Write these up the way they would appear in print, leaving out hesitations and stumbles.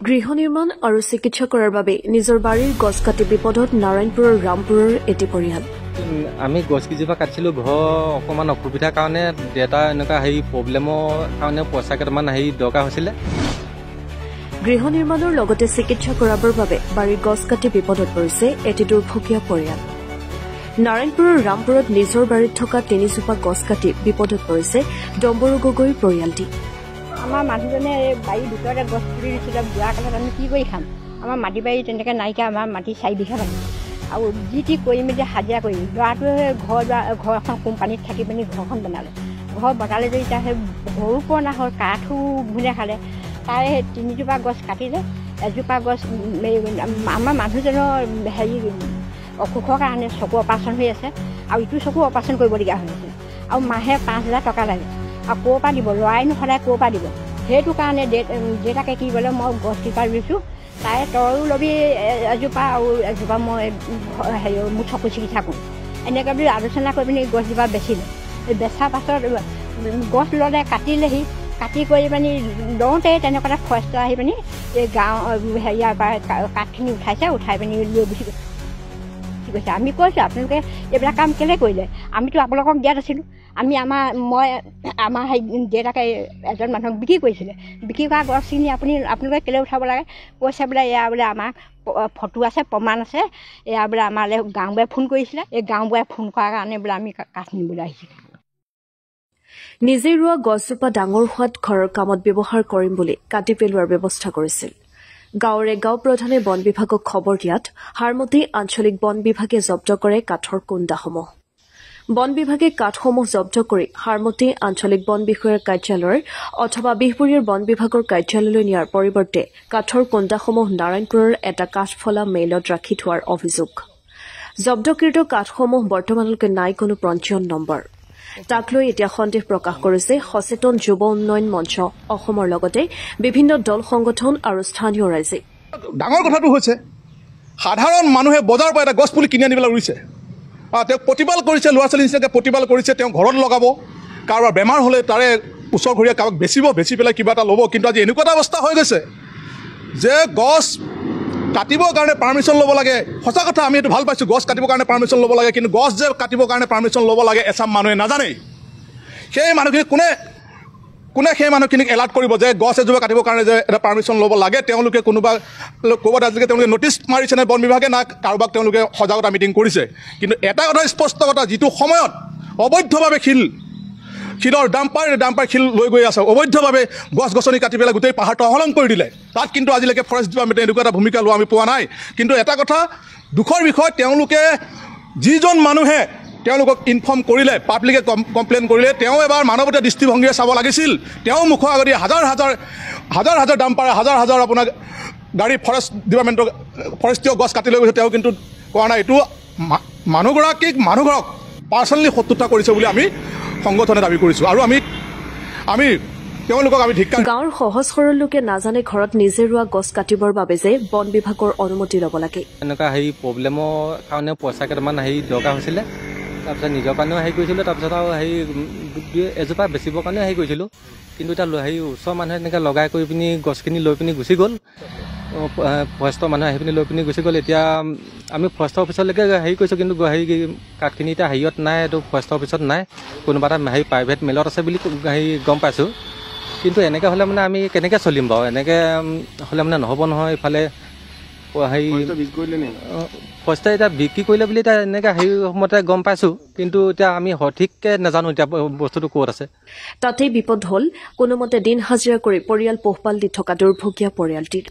গৃহ নিৰ্মাণ আৰু চিকিৎসা কৰাৰ বাবে নিজৰ বাৰীৰ গছ কাটি বিপদত নাৰায়ণপুৰৰ ৰামপুৰৰ এটি পৰিয়াল। আমি গছ কেইজোপা কাটিছিলোঁ ঘৰ অকণমান অসুবিধাৰ কাৰণে দেউতা এনেকুৱা প্ৰব্লেমৰ কাৰণে পইচা কেইটামান দৰকাৰ হৈছিলে। গৃহ নিৰ্মাণৰ লগতে চিকিৎসা কৰাবৰ বাবে বাৰীৰ গছ কাটি বিপদত পৰিছে এটি দুৰ্ভগীয়া পৰিয়াল। নাৰায়ণপুৰৰ ৰামপুৰত নিজৰ বাৰীত থকা 3 জোপা গছ কাটি বিপদত পৰিছে ডম্বৰু গগৈৰ পৰিয়ালটি। আমাৰ মানুহজনে বাৰীৰ ভিতৰতে গছ পুলি দিছিলে, বুঢ়া কালত আমি কি কৰি খাম? আমাৰ মাটি বাৰী তেনেকৈ নাইকিয়া, আমাৰ মাটি 4 বিঘা মাটি আৰু যি কৰি মেলি হাজিৰা কৰি ল'ৰাটোৱে ঘৰ এখন কোম্পানীত থাকি পিনি ঘৰখন বনালে। ঘৰ বনালে যদি এতিয়া সেই সৰু পুৰণা হ'ল, কাঠো ঘূনে খালে। তাৰে 3 জোপা গছ কাটিলে, এজোপা গছ আমাৰ মানুহজনৰ অসুখৰ কাৰণে চকু অপাৰেশ্যন হৈ আছে আৰু ইটো চকু অপাৰেশ্যন কৰিবলগীয়া হৈ আছে আৰু মাহে 5,000 টকা লাগে আৰু ক'ৰ পৰা দিব? ল'ৰাইনো সদায় ক'ৰ পৰা দিব? সেইটো কাৰণে দেউতাকে কি ক'লে, মই গছকেইটা ৰুইছোঁ, তাই তইও ল'বি এজোপা আৰু এজোপা মই মোৰ চকু চিকিৎসা কৰোঁ। এনেকৈ বুলি আলোচনা কৰি পিনি গছজোপা বেচিলে। বেচাৰ পাছত গছ ল'লে, কাটিলেহি, কাটি কৰি পিনি লওঁতে তেনেকুৱাতে ফৰেষ্ট আহি পিনি এই গাঁও হেৰিয়াৰ পৰা কাঠখিনি উঠাই পিনি লৈ গুচি গৈছে। আমি কৈছোঁ আপোনালোকে এইবিলাক কাম কেলৈ কৰিলে? আমিতো আপোনালোকক দিয়াত আছিলোঁ। মই আমাৰ দেউতাকে এজন মানুহক বিক্ৰী কৰিছিলে, বিক্ৰী কৰা গছখিনি আপোনালোকে কেলৈ উঠাব লাগে? কৈছে বোলে এয়া বোলে আমাৰ ফটো আছে, প্ৰমাণ আছে, এয়া বোলে আমালৈ গাঁওবুঢ়াই ফোন কৰিছিলে, এই গাঁওবুঢ়াই ফোন কৰাৰ কাৰণে বোলে আমি কাঠ নিবলৈ আহিছিলোঁ। নিজে ৰোৱা গছজোপা ডাঙৰ হোৱাত ঘৰৰ কামত ব্যৱহাৰ কৰিম বুলি কাটি পেলোৱাৰ ব্যৱস্থা কৰিছিল। গাঁৱৰে গাঁও প্ৰধানে বন বিভাগক খবৰ দিয়াত হাৰমতি আঞ্চলিক বন বিভাগে জব্দ কৰে কাঠৰ কুণ্ডাসমূহ। বন বিভাগে কাঠসমূহ জব্দ কৰি হাৰমতি আঞ্চলিক বন বিষয়াৰ কাৰ্যালয়ৰ অথবা বিহপুৰীয়াৰ বন বিভাগৰ কাৰ্যালয়লৈ নিয়াৰ পৰিৱৰ্তে কাঠৰ কুণ্ডাসমূহ নাৰায়ণপুৰৰ এটা কাঠফলা মেইলত ৰাখি থোৱাৰ অভিযোগ। জব্দকৃত কাঠসমূহ বৰ্তমানলৈকে নাই কোনো পঞ্জীয়ন নম্বৰ। তাক লৈ এতিয়া সন্দেহ প্ৰকাশ কৰিছে সচেতন যুৱ উন্নয়ন মঞ্চ অসমৰ লগতে বিভিন্ন দল সংগঠন আৰু স্থানীয় ৰাইজে। ডাঙৰ কথাটো হৈছে সাধাৰণ মানুহে বজাৰৰ পৰা এটা গছ পুলি কিনি আনি পেলাই ৰুইছে, তেওঁক প্ৰতিপাল কৰিছে, ল'ৰা ছোৱালী নিচিনাকৈ প্ৰতিপাল কৰিছে, তেওঁ ঘৰত লগাব, কাৰোবাৰ বেমাৰ হ'লে তাৰে ওচৰ ঘৰীয়া কাৰোবাক বেচি পেলাই কিবা এটা ল'ব। কিন্তু আজি এনেকুৱা এটা অৱস্থা হৈ গৈছে যে গছ কাটিবৰ কাৰণে পাৰ্মিশ্যন ল'ব লাগে। সঁচা কথা, আমি এইটো ভাল পাইছোঁ, গছ কাটিবৰ কাৰণে পাৰ্মিশ্যন ল'ব লাগে, কিন্তু গছ যে কাটিবৰ কাৰণে পাৰ্মিশ্যন ল'ব লাগে এচাম মানুহে নাজানেই। সেই মানুহখিনিক কোনে সেই মানুহখিনিক এলাৰ্ট কৰিব যে গছ এজোপা কাটিবৰ কাৰণে যে এটা পাৰ্মিশ্যন ল'ব লাগে? তেওঁলোকে ক'ৰবাত আজিলৈকে তেওঁলোকে নটিচ মাৰিছে নে বন বিভাগে, না কাৰোবাক তেওঁলোকে সজাগতা মিটিং কৰিছে? কিন্তু এটা কথা স্পষ্ট কথা, যিটো সময়ত অবৈধভাৱে শিলৰ ডাম্পাৰ শিল লৈ গৈ আছে, অবৈধভাৱে গছ গছনি কাটি পেলাই গোটেই পাহাৰটো অহলং কৰি দিলে। তাত কিন্তু আজিলৈকে ফৰেষ্ট ডিপাৰ্টমেণ্টে এনেকুৱা এটা ভূমিকা লোৱা আমি পোৱা নাই। কিন্তু এটা কথা দুখৰ বিষয়, তেওঁলোকে যিজন মানুহে তেওঁলোকক ইনফৰ্ম কৰিলে, পাব্লিকে কমপ্লেইন কৰিলে, তেওঁ এবাৰ মানৱতীয় দৃষ্টিভংগীৰে চাব লাগিছিল। তেওঁ মুখৰ আগতে হাজাৰ ডাম্পাৰ, হাজাৰ আপোনাৰ গাড়ী ফৰেষ্ট ডিপাৰ্টমেণ্টৰ ফৰেষ্টীয় গছ কাটি লৈ গৈছে, তেওঁ কিন্তু কোৱা নাই। এইটো মানুহঘৰক পাৰ্চনেলি শত্ৰুতা কৰিছে বুলি আমি সংগঠনে দাবী কৰিছোঁ আৰু আমি তেওঁলোকক আমি ধিক্কাৰ। গাঁৱৰ সহজ সৰল লোকে নাজানে ঘৰত নিজে ৰোৱা গছ কাটিবৰ বাবে যে বন বিভাগৰ অনুমতি ল'ব লাগে। এনেকুৱা প্ৰব্লেমৰ কাৰণে পইচা কেইটামান দৰকাৰ হৈছিলে, তাৰপিছত নিজৰ কাৰণেও কৰিছিলোঁ, তাৰপিছত আৰু এজোপা বেচিবৰ কাৰণেও কৰিছিলোঁ। কিন্তু এতিয়া ওচৰৰ মানুহে এনেকৈ লগাই কৰি পিনি গছখিনি লৈ পিনি গুচি গ'ল, ফৰেষ্টৰ মানুহে আহি পিনি লৈ পিনি গুচি গ'ল। এতিয়া আমি ফৰেষ্টৰ অফিচলৈকে কৰিছোঁ, কিন্তু কাঠখিনি এতিয়া হেৰিয়ত নাই, এইটো ফৰেষ্টৰ অফিচত নাই, কোনোবা এটা প্ৰাইভেট মেলত আছে বুলি গম পাইছোঁ। কিন্তু এনেকৈ হ'লে আমি কেনেকৈ চলিম বাৰু? এনেকৈ হ'লে নহ'ব নহয়। ইফালে ফৰেষ্টে এতিয়া বিক্ৰী কৰিলে বুলি এতিয়া এনেকৈ সময়তে গম পাইছোঁ, কিন্তু এতিয়া আমি সঠিককৈ নাজানো এতিয়া বস্তুটো ক'ত আছে। তাতেই বিপদ হ'ল কোনোমতে দিন হাজিৰা কৰি পৰিয়াল পোহপাল দি থকা দুৰ্ভগীয়া পৰিয়ালটিৰ।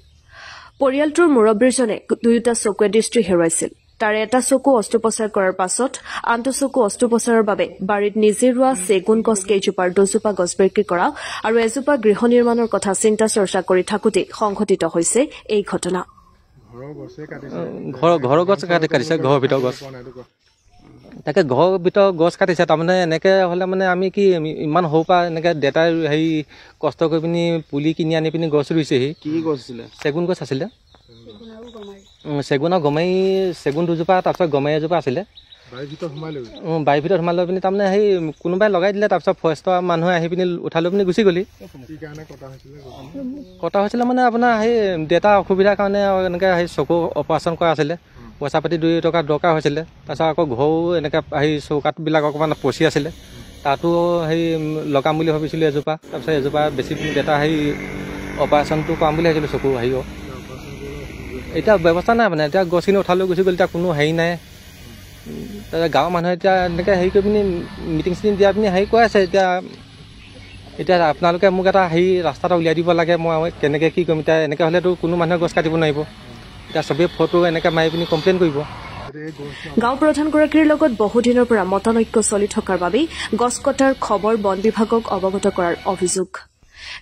পৰিয়ালটোৰ মুৰব্বীজনে দুয়োটা চকুৱে দৃষ্টি হেৰুৱাইছিল। তাৰে এটা চকু অস্ত্ৰোপচাৰ কৰাৰ পাছত আনটো চকু অস্ত্ৰোপচাৰৰ বাবে বাৰীত নিজে ৰোৱা চেগুন গছ কেইজোপাৰ 2 জোপা গছ বিক্ৰী কৰা আৰু এজোপা গৃহ নিৰ্মাণৰ কথা চিন্তা চৰ্চা কৰি থাকোঁতে সংঘটিত হৈছে এই ঘটনা। ঘৰৰ গছ কাটিছে, ঘৰৰ ভিতৰৰ গছ, তাকে ঘৰৰ ভিতৰৰ গছ কাটিছে। তাৰমানে এনেকৈ হ'লে আমি কি ইমান সৰুৰ পৰা এনেকৈ দেউতাই কষ্ট কৰি পিনি পুলি কিনি আনি পিনি গছ ৰুইছেহি। কি গছ আছিলে? চেগুন গছ আছিলে, চেগুন আৰু গমাৰি। চেগুন 2 জোপা, তাৰপিছত গমাৰি এজোপা আছিলে। বাৰীৰ ভিতৰত সোমাই লৈ পিনি তাৰমানে সেই কোনোবাই লগাই দিলে তাৰপিছত ফৰেষ্টৰ মানুহে আহি পিনি উঠাই লৈ পিনি গুচি গ'লি কটা হৈছিলে মানে আপোনাৰ সেই দেউতা অসুবিধাৰ কাৰণে এনেকৈ সেই চকু অপাৰেশ্যন কৰা আছিলে পইচা পাতি 2 টকা দৰকাৰ হৈছিলে তাৰপিছত আকৌ ঘৰো এনেকৈ সেই চৌকাঠবিলাক অকণমান পচি আছিলে তাতো সেই লগাম বুলি ভাবিছিলোঁ এজোপা তাৰপিছত এজোপা বেছি দেউতা সেই অপাৰেশ্যনটো কৰাম বুলি ভাবিছিলোঁ চকু হেৰিও এতিয়া ব্যৱস্থা নাই মানে এতিয়া গছখিনি উঠাই লৈ গুচি গ'ল এতিয়া কোনো হেৰি নাই তাৰপিছত গাঁৱৰ মানুহে এতিয়া এনেকৈ হেৰি কৰি পিনি মিটিং চিটিং দিয়াই পিনি হেৰি কৈ আছে এতিয়া আপোনালোকে মোক এটা হেৰি ৰাস্তা এটা উলিয়াই দিব লাগে মই কেনেকৈ কি কৰিম এতিয়া এনেকৈ হ'লেতো কোনো মানুহে গছ কাটিব নোৱাৰিব এতিয়া চবেই ফটো এনেকৈ মাৰি পিনি কমপ্লেইন কৰিব গাঁও প্ৰধানগৰাকীৰ লগত বহুদিনৰ পৰা মতানৈক্য চলি থকাৰ বাবেই গছ কটাৰ খবৰ বন বিভাগক অৱগত কৰাৰ অভিযোগ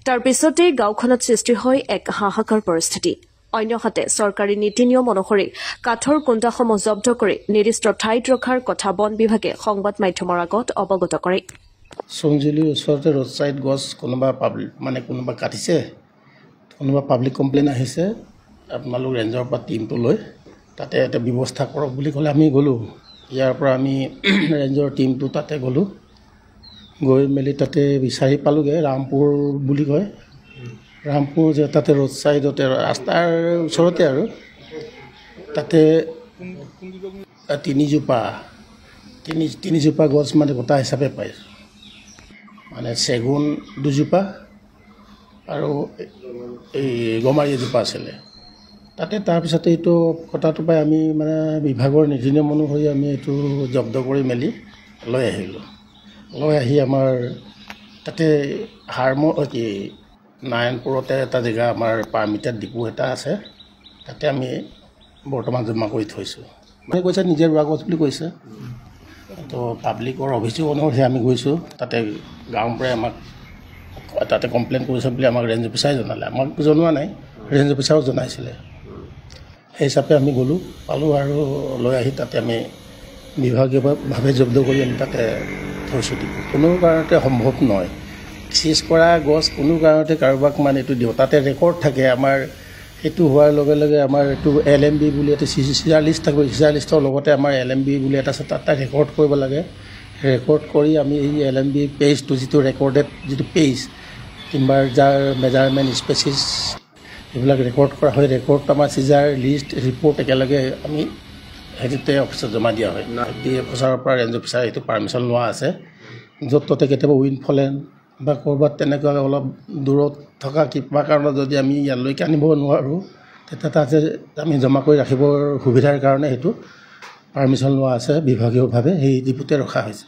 তাৰ পিছতেই গাঁওখনত সৃষ্টি হয় এক হাহাকাৰ পৰিস্থিতি অন্যহাতে চৰকাৰী নীতি নিয়ম অনুসৰি কাঠৰ কুণ্টাসমূহ জব্দ কৰি নিৰ্দিষ্ট ঠাইত ৰখাৰ কথা বন বিভাগে সংবাদ মাধ্যমৰ আগত অৱগত কৰে চঞ্জুলিৰ ওচৰতে ৰোড ছাইড গছ কোনোবা কাটিছে কোনোবা পাব্লিক কমপ্লেইন আহিছে আপোনালোক ৰেঞ্জৰ পৰা টিমটো লৈ তাতে এটা ব্যৱস্থা কৰক বুলি ক'লে আমি গ'লোঁ ইয়াৰ পৰা আমি ৰেঞ্জৰ টিমটো তাতে গ'লোঁ গৈ মেলি তাতে বিচাৰি পালোঁগৈ ৰামপুৰ বুলি কয় ৰামপুৰ যে তাতে ৰোড ছাইডতে ৰাস্তাৰ ওচৰতে আৰু তাতে তিনিজোপা গছ মানে গোটা হিচাপে পাইছোঁ মানে চেগুন 2জোপা আৰু এই গমাৰি এজোপা আছিলে তাতে তাৰপিছতে এইটো কটাটো পাই আমি মানে বিভাগৰ নীতি নিয়ম অনুসৰি আমি এইটো জব্দ কৰি মেলি লৈ আহিলোঁ লৈ আহি আমাৰ তাতে নাৰায়ণপুৰতে এটা জেগা আমাৰ পাৰ্মিটেড ডিপু এটা আছে তাতে আমি বৰ্তমান জমা কৰি থৈছোঁ মানে কৈছে নিজে ৰোৱা গছ বুলি কৈছে তো পাব্লিকৰ অভিযোগ অনুসৰি আমি গৈছোঁ তাতে গাঁৱৰ পৰাই আমাক তাতে কমপ্লেইন কৰিছে বুলি আমাক ৰেঞ্জ অফিচাৰে জনালে আমাক জনোৱা নাই ৰেঞ্জ অফিচাৰেও জনাইছিলে সেই হিচাপে আমি গ'লোঁ পালোঁ আৰু লৈ আহি তাতে আমি বিভাগীয়ভাৱে জব্দ কৰি আমি তাতে থৈছোঁ কোনো কাৰণতে সম্ভৱ নহয় চিজ কৰা গছ কোনো কাৰণতে কাৰোবাক মানে এইটো দিওঁ তাতে ৰেকৰ্ড থাকে আমাৰ এইটো হোৱাৰ লগে লগে আমাৰ এইটো LMB বুলি এটা চিজাৰ লিষ্ট থাকে চিজাৰ লিষ্টৰ লগতে আমাৰ LMB বুলি এটা আছে তাত ৰেকৰ্ড কৰিব লাগে ৰেকৰ্ড কৰি আমি এই LMB পেজটো যিটো ৰেকৰ্ডেড যিটো পেজ টিম্বাৰ যাৰ মেজাৰমেণ্ট স্পেচিছ এইবিলাক ৰেকৰ্ড কৰা হয় ৰেকৰ্ড আমাৰ চিজাৰ লিষ্ট ৰিপৰ্ট একেলগে আমি হেৰিতে অফিচত জমা দিয়া হয় অফিচাৰৰ পৰা ৰেঞ্জ অফিচাৰ এইটো পাৰ্মিশ্যন লোৱা আছে য'ত ত'তে কেতিয়াবা উইণ্ডফলেন বা ক'ৰবাত তেনেকুৱা অলপ দূৰত থকা কিবা কাৰণত যদি আমি ইয়ালৈকে আনিব নোৱাৰোঁ তেতিয়া তাতে আমি জমা কৰি ৰাখিবৰ সুবিধাৰ কাৰণে সেইটো পাৰ্মিশ্যন লোৱা আছে বিভাগীয়ভাৱে সেই ডিপুতে ৰখা হৈছে